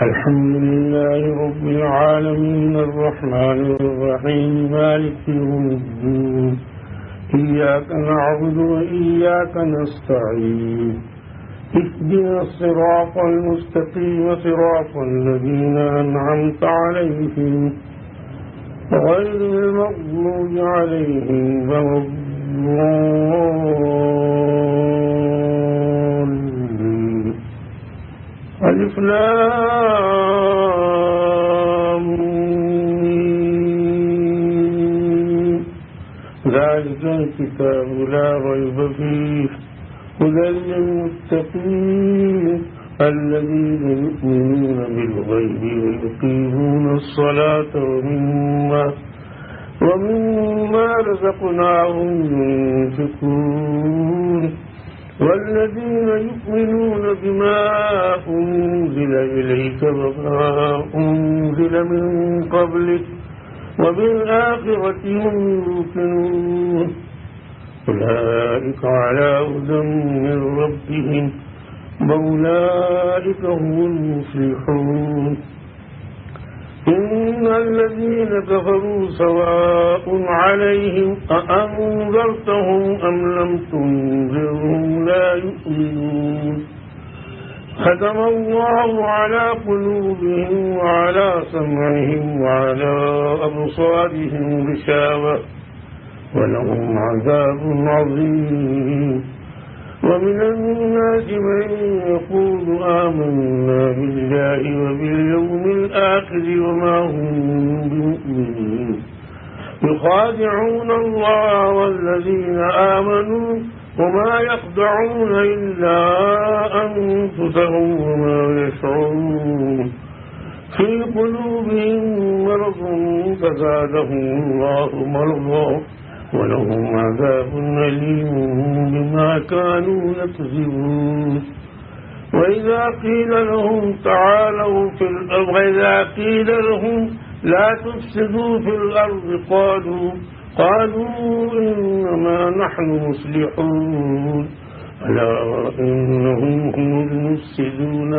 الحمد لله رب العالمين الرحمن الرحيم مالك يوم الدين إياك نعبد وإياك نستعين اهدنا الصراط المستقيم صراط الذين أنعمت عليهم غير المغضوب عليهم ولا الضالين. ألف لام ميم ذلك الكتاب لا ريب فيه هدى للمتقين الذين يؤمنون بالغيب ويقيمون الصلاة ومما رزقناهم ينفقون والذين يؤمنون بما أنزل إليك وما أنزل من قبلك وبالآخرة هم يوقنون أولئك على هدى من ربهم وأولئك هم المفلحون. إن الذين كفروا سواء عليهم أأنذرتهم أم لم تنذرهم لا يؤمنون. ختم الله على قلوبهم وعلى سمعهم وعلى أبصارهم غشاوة ولهم عذاب عظيم. ومن الناس من يقول آمنا بالله وباليوم الآخر وما هم بمؤمنين يخادعون الله والذين آمنوا وما يخدعون إلا أنفسهم وما يشعرون. في قلوبهم مرض فزادهم الله مرضا ولهم عذاب أليم بما كانوا يكذبون. وإذا قيل لهم تعالوا في الأرض وإذا قيل لهم لا تفسدوا في الأرض قالوا إنما نحن مصلحون ألا إنهم هم المفسدون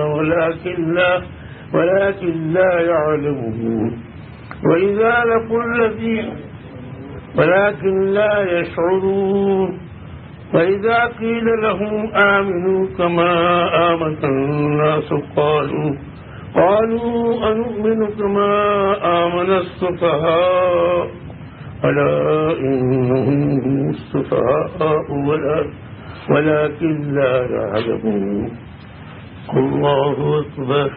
ولكن لا يعلمون. وإذا لقوا الذين ولكن لا يشعرون. وإذا قيل لهم آمنوا كما آمن الناس قالوا أنؤمن كما آمن السفهاء ألا إنهم هم السفهاء ولكن لا يعلمون. الله أكبر.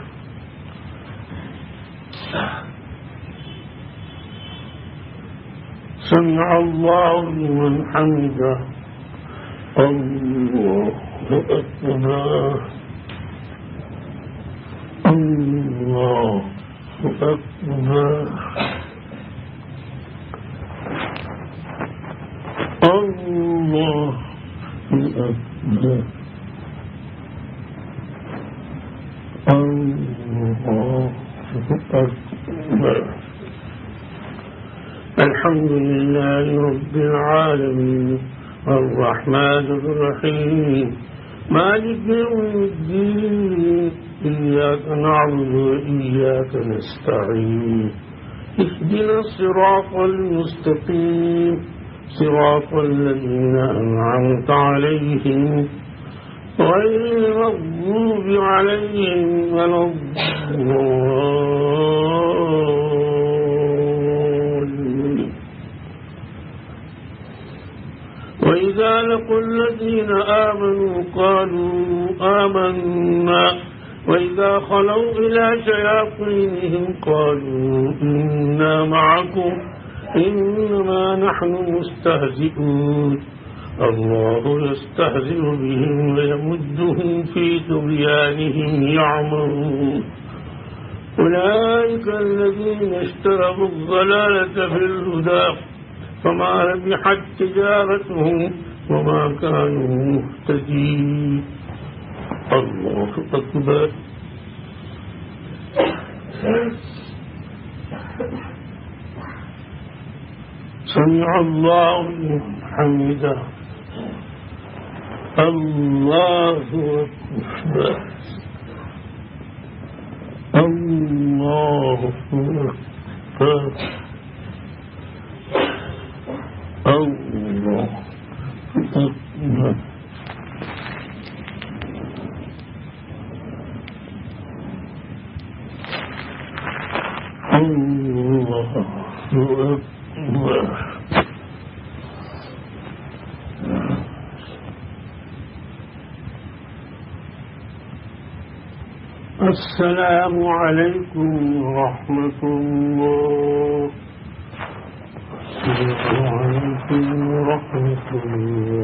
سمع الله لمن حمده. الله أكبر. الله أكبر. الله أكبر. الله أكبر. الحمد لله رب العالمين الرحمن الرحيم مالك يوم الدين إياك نعبد وإياك نستعين اهدنا الصراط المستقيم صراط الذين أنعمت عليهم غير المغضوب عليهم ولا الضالين. وإذا لقوا الذين آمنوا قالوا آمنا وإذا خلوا إلى شياطينهم قالوا إنا معكم إنما نحن مستهزئون. الله يستهزئ بهم ويمدهم في طغيانهم يعمهون. أولئك الذين اشتروا الضلالة في الهدى فما ربحت تجارتهم وما كانوا مهتدين. الله أكبر. سمع الله لمن حمده. الله أكبر. الله أكبر. السلام عليكم ورحمة الله. السلام عليكم ورحمة الله.